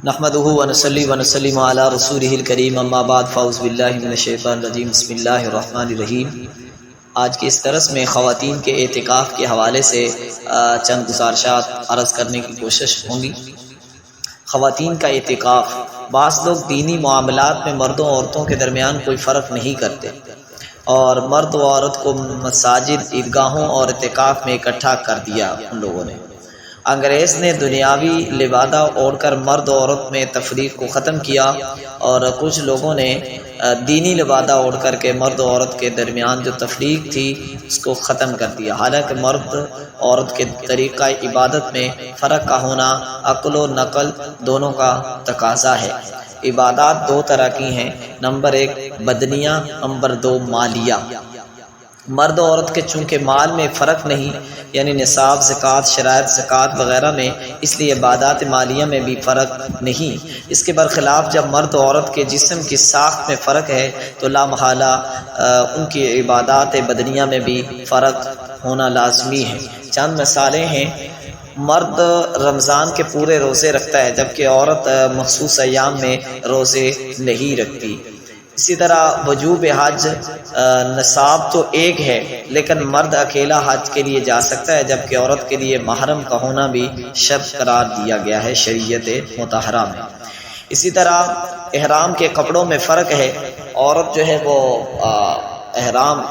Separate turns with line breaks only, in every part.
نحمدہ ونصلی ونسلم علی رسولہ الکریم اما بعد فاعوذ باللہ من الشیطان الرجیم بسم اللہ الرحمن الرحیم۔ آج کے اس درس میں خواتین کے اعتکاف کے حوالے سے چند گزارشات عرض کرنے کی کوشش ہوں گی۔ خواتین کا اعتکاف، بعض لوگ دینی معاملات میں مردوں اور عورتوں کے درمیان کوئی فرق نہیں کرتے اور مرد و عورت کو مساجد، عیدگاہوں اور اعتکاف میں اکٹھا کر دیا ان لوگوں نے۔ انگریز نے دنیاوی لبادہ اوڑھ کر مرد و عورت میں تفریق کو ختم کیا اور کچھ لوگوں نے دینی لبادہ اوڑھ کر کے مرد و عورت کے درمیان جو تفریق تھی اس کو ختم کر دیا۔ حالانکہ مرد عورت کے طریقہ عبادت میں فرق کا ہونا عقل و نقل دونوں کا تقاضا ہے۔ عبادات دو طرح کی ہیں، نمبر 1 بدنیہ، نمبر 2 مالیہ۔ مرد و عورت کے چونکہ مال میں فرق نہیں، یعنی نصاب، زکوٰۃ، شرائط زکوٰۃ وغیرہ میں، اس لیے عبادات مالیہ میں بھی فرق نہیں۔ اس کے برخلاف جب مرد و عورت کے جسم کی ساخت میں فرق ہے تو لا محالہ ان کی عبادات بدنیہ میں بھی فرق ہونا لازمی ہے۔ چند مثالیں ہیں۔ مرد رمضان کے پورے روزے رکھتا ہے جبکہ عورت مخصوص ایام میں روزے نہیں رکھتی۔ اسی طرح وجوب حج، نصاب تو ایک ہے لیکن مرد اکیلا حج کے لیے جا سکتا ہے جبکہ عورت کے لیے محرم کا ہونا بھی شرط قرار دیا گیا ہے شریعت مطہرہ میں۔ اسی طرح احرام کے کپڑوں میں فرق ہے۔ عورت جو ہے وہ احرام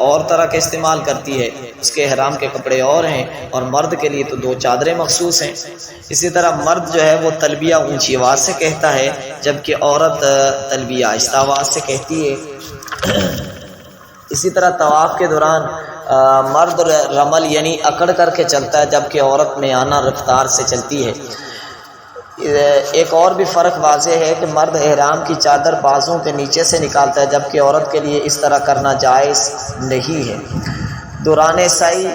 اور طرح کے استعمال کرتی ہے، اس کے احرام کے کپڑے اور ہیں، اور مرد کے لیے تو 2 چادریں مخصوص ہیں۔ اسی طرح مرد جو ہے وہ تلبیہ اونچی آواز سے کہتا ہے جبکہ عورت تلبیہ آہستہ آواز سے کہتی ہے۔ اسی طرح طواف کے دوران مرد رمل یعنی اکڑ کر کے چلتا ہے جبکہ عورت میانہ رفتار سے چلتی ہے۔ ایک اور بھی فرق واضح ہے کہ مرد احرام کی چادر بازوں کے نیچے سے نکالتا ہے جبکہ عورت کے لیے اس طرح کرنا جائز نہیں ہے۔ دوران سعی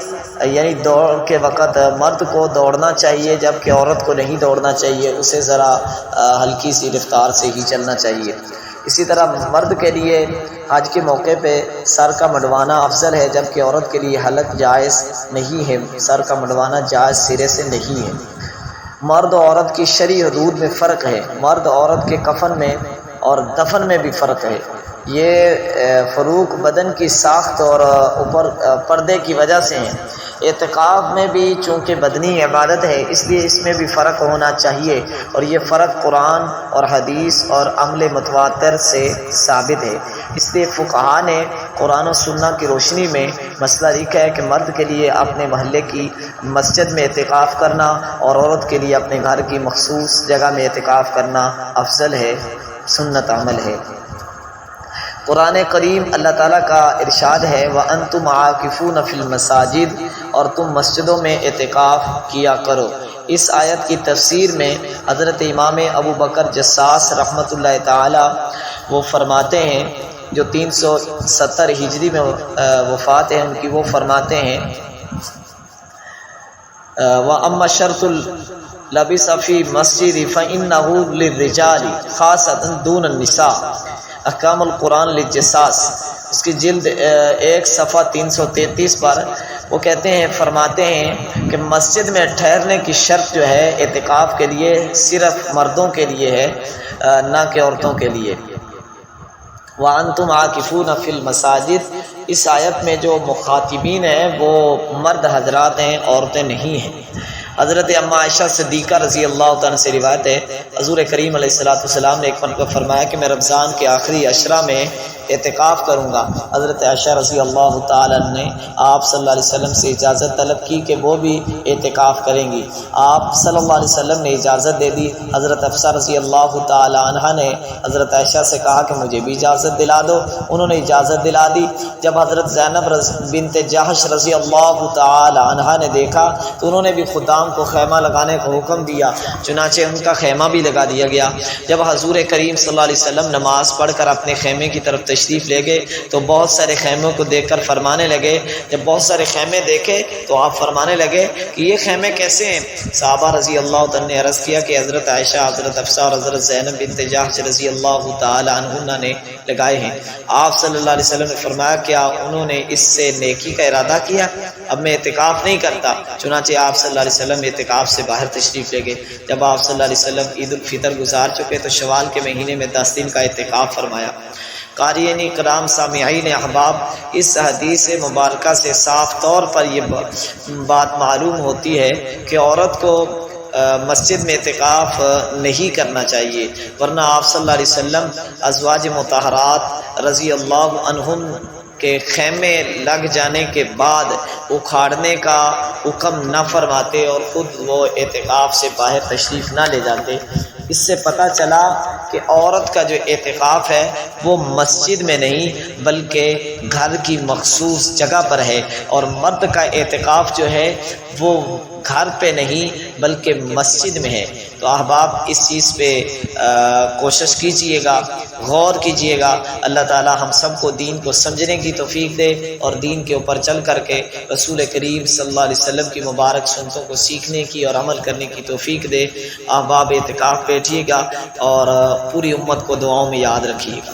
یعنی دوڑ کے وقت مرد کو دوڑنا چاہیے جبکہ عورت کو نہیں دوڑنا چاہیے، اسے ذرا ہلکی سی رفتار سے ہی چلنا چاہیے۔ اسی طرح مرد کے لیے حج کے موقع پہ سر کا مڈوانا افضل ہے جبکہ عورت کے لیے حلق جائز نہیں ہے، سر کا مڈوانا جائز سرے سے نہیں ہے۔ مرد و عورت کی شرعی حدود میں فرق ہے۔ مرد عورت کے کفن میں اور دفن میں بھی فرق ہے۔ یہ فروق بدن کی ساخت اور اوپر پردے کی وجہ سے ہیں۔ اعتکاف میں بھی چونکہ بدنی عبادت ہے اس لیے اس میں بھی فرق ہونا چاہیے، اور یہ فرق قرآن اور حدیث اور عمل متواتر سے ثابت ہے۔ اس لیے فقہاء نے قرآن و سنت کی روشنی میں مسئلہ لکھا ہے کہ مرد کے لیے اپنے محلے کی مسجد میں اعتکاف کرنا اور عورت کے لیے اپنے گھر کی مخصوص جگہ میں اعتکاف کرنا افضل ہے، سنت عمل ہے۔ قرآن کریم اللہ تعالیٰ کا ارشاد ہے وَأَنْتُمْ عَاكِفُونَ فِي الْمَسَاجِدِ، اور تم مسجدوں میں اعتکاف کیا کرو۔ اس آیت کی تفسیر میں حضرت امام ابو بکر جساس رحمۃ اللہ تعالی وہ فرماتے ہیں، جو 370 ہجری میں وفات ہے ان کی، وہ فرماتے ہیں وَأَمَّا شَرْطُ لَبِسَ فِي مَسْجِدِ فَإِنَّهُ لِلرِّجَالِ خَاصَّةً دُونَ النِّسَاءِ احکام القرآن للجساس، اس کی جلد 1 صفحہ 333 پر وہ کہتے ہیں، فرماتے ہیں کہ مسجد میں ٹھہرنے کی شرط جو ہے اعتکاف کے لیے صرف مردوں کے لیے ہے، نہ کہ عورتوں کے لیے۔ وَأَنْتُمْ عَاكِفُونَ فِي الْمَسَاجِدِ، اس آیت میں جو مخاطبین ہیں وہ مرد حضرات ہیں، عورتیں نہیں ہیں۔ حضرت اما عائشہ صدیقہ رضی اللہ تعالیٰ سے روایت ہے، حضور کریم علیہ السلام نے ایک مرتبہ فرمایا کہ میں رمضان کے آخری عشرہ میں اعتکاف کروں گا۔ حضرت عائشہ رضی اللہ تعالیٰ نے آپ صلی اللہ علیہ وسلم سے اجازت طلب کی کہ وہ بھی اعتکاف کریں گی۔ آپ صلی اللہ علیہ وسلم نے اجازت دے دی۔ حضرت حفصہ رضی اللہ تعالیٰ عنہ نے حضرت عائشہ سے کہا کہ مجھے بھی اجازت دلا دو، انہوں نے اجازت دلا دی۔ جب حضرت زینب بنت جحش رضی اللہ تعالیٰ عنہ نے دیکھا تو انہوں نے بھی خدام کو خیمہ لگانے کا حکم دیا، چنانچہ ان کا خیمہ بھی لگا دیا گیا۔ جب حضور کریم صلی اللہ علیہ وسلم نماز پڑھ کر اپنے خیمے کی طرف تشریف لے گئے تو بہت سارے خیموں کو دیکھ کر فرمانے لگے، جب بہت سارے خیمے دیکھے تو آپ فرمانے لگے کہ یہ خیمے کیسے ہیں؟ صحابہ رضی اللہ تعالیٰ نے عرض کیا کہ حضرت عائشہ، حضرت حفصہ اور حضرت زینب بنت جحش رضی اللہ تعالی عنہن نے لگائے ہیں۔ آپ صلی اللہ علیہ وسلم نے فرمایا کیا انہوں نے اس سے نیکی کا ارادہ کیا؟ اب میں اعتکاف نہیں کرتا۔ چنانچہ آپ صلی اللہ علیہ وسلم اعتکاف سے باہر تشریف لے گئے۔ جب آپ صلی اللہ علیہ وسلم عید الفطر گزار چکے تو شوال کے مہینے میں 10 دن کا اعتکاف فرمایا۔ قارئین کرام، سامعین احباب، اس حدیث مبارکہ سے صاف طور پر یہ بات معلوم ہوتی ہے کہ عورت کو مسجد میں اعتکاف نہیں کرنا چاہیے، ورنہ آپ صلی اللہ علیہ وسلم ازواج مطہرات رضی اللہ عنہم کے خیمے لگ جانے کے بعد اکھاڑنے کا حکم نہ فرماتے اور خود وہ اعتکاف سے باہر تشریف نہ لے جاتے۔ اس سے پتہ چلا کہ عورت کا جو اعتکاف ہے وہ مسجد میں نہیں بلکہ گھر کی مخصوص جگہ پر ہے، اور مرد کا اعتکاف جو ہے وہ گھر پہ نہیں بلکہ مسجد میں ہے۔ تو احباب اس چیز پہ کوشش کیجئے گا، غور کیجئے گا۔ اللہ تعالی ہم سب کو دین کو سمجھنے کی توفیق دے اور دین کے اوپر چل کر کے رسول کریم صلی اللہ علیہ وسلم کی مبارک سنتوں کو سیکھنے کی اور عمل کرنے کی توفیق دے۔ احباب اعتکاف بیٹھیے گا اور پوری امت کو دعاؤں میں یاد رکھیے گا۔